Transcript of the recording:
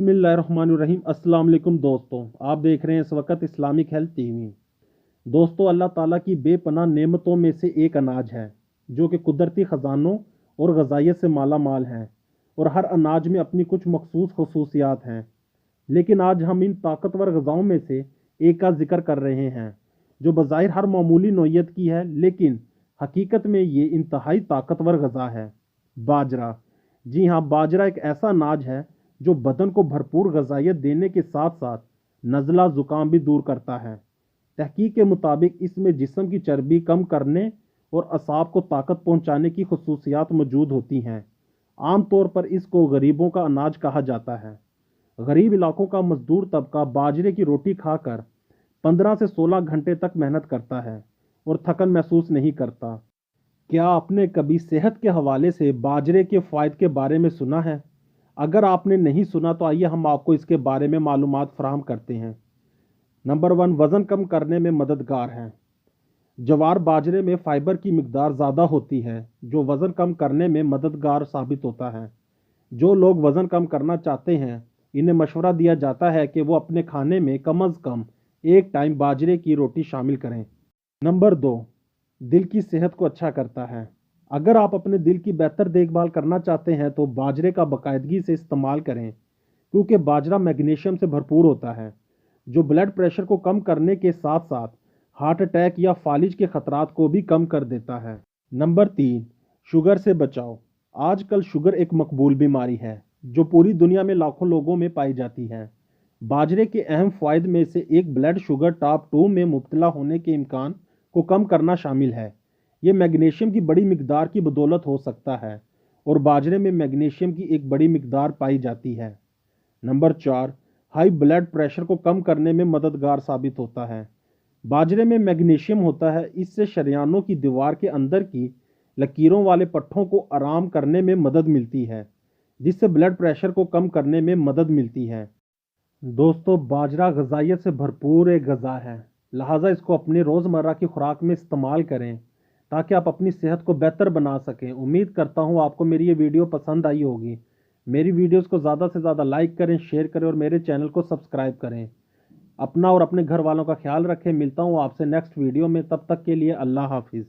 बिस्मिल्लाहिर्रहमानिर्रहीम। अस्सलाम वालेकुम दोस्तों, आप देख रहे हैं इस वक्त इस्लामिक हेल्थ टीवी। दोस्तों, अल्लाह ताला की बेपनाह नेमतों में से एक अनाज है जो कि कुदरती ख़जानों और ग़ज़ाइयत से माला माल है, और हर अनाज में अपनी कुछ मखसूस खसूसियात हैं। लेकिन आज हम इन ताकतवर ग़ज़ाओं में से एक का जिक्र कर रहे हैं जो बज़ाहिर हर मामूली नौइयत की है, लेकिन हकीकत में ये इंतहाई ताकतवर ग़ज़ा है, बाजरा। जी हाँ, बाजरा एक ऐसा अनाज है जो बदन को भरपूर ग़ज़ाइयत देने के साथ साथ नज़ला ज़ुकाम भी दूर करता है। तहकीक के मुताबिक इसमें जिस्म की चर्बी कम करने और असाब को ताकत पहुंचाने की खसूसियात मौजूद होती हैं। आम तौर पर इसको गरीबों का अनाज कहा जाता है। गरीब इलाकों का मजदूर तबका बाजरे की रोटी खाकर 15 से 16 घंटे तक मेहनत करता है और थकन महसूस नहीं करता। क्या आपने कभी सेहत के हवाले से बाजरे के फ़ायदे के बारे में सुना है? अगर आपने नहीं सुना तो आइए हम आपको इसके बारे में मालूमात फराहम करते हैं। नंबर 1, वज़न कम करने में मददगार है। जवार बाजरे में फ़ाइबर की मिकदार ज़्यादा होती है जो वज़न कम करने में मददगार साबित होता है। जो लोग वज़न कम करना चाहते हैं, इन्हें मशवरा दिया जाता है कि वो अपने खाने में कम अज़ कम एक टाइम बाजरे की रोटी शामिल करें। नंबर 2, दिल की सेहत को अच्छा करता है। अगर आप अपने दिल की बेहतर देखभाल करना चाहते हैं तो बाजरे का बाकायदगी से इस्तेमाल करें, क्योंकि बाजरा मैग्नीशियम से भरपूर होता है जो ब्लड प्रेशर को कम करने के साथ साथ हार्ट अटैक या फालिज के खतरात को भी कम कर देता है। नंबर 3, शुगर से बचाओ। आजकल शुगर एक मकबूल बीमारी है जो पूरी दुनिया में लाखों लोगों में पाई जाती है। बाजरे के अहम फ़ायदे में से एक ब्लड शुगर टाइप 2 में मुब्तला होने के इम्कान को कम करना शामिल है। ये मैग्नीशियम की बड़ी मिकदार की बदौलत हो सकता है, और बाजरे में मैग्नीशियम की एक बड़ी मिकदार पाई जाती है। नंबर 4, हाई ब्लड प्रेशर को कम करने में मददगार साबित होता है। बाजरे में मैग्नीशियम होता है, इससे शरियानों की दीवार के अंदर की लकीरों वाले पट्टों को आराम करने में मदद मिलती है, जिससे ब्लड प्रेशर को कम करने में मदद मिलती है। दोस्तों, बाजरा ग़ज़ाइयत से भरपूर एक ग़ज़ा है, लिहाजा इसको अपनी रोज़मर्रा की खुराक में इस्तेमाल करें ताकि आप अपनी सेहत को बेहतर बना सकें। उम्मीद करता हूँ आपको मेरी ये वीडियो पसंद आई होगी। मेरी वीडियोस को ज़्यादा से ज़्यादा लाइक करें, शेयर करें और मेरे चैनल को सब्सक्राइब करें। अपना और अपने घर वालों का ख्याल रखें। मिलता हूँ आपसे नेक्स्ट वीडियो में, तब तक के लिए अल्लाह हाफिज़।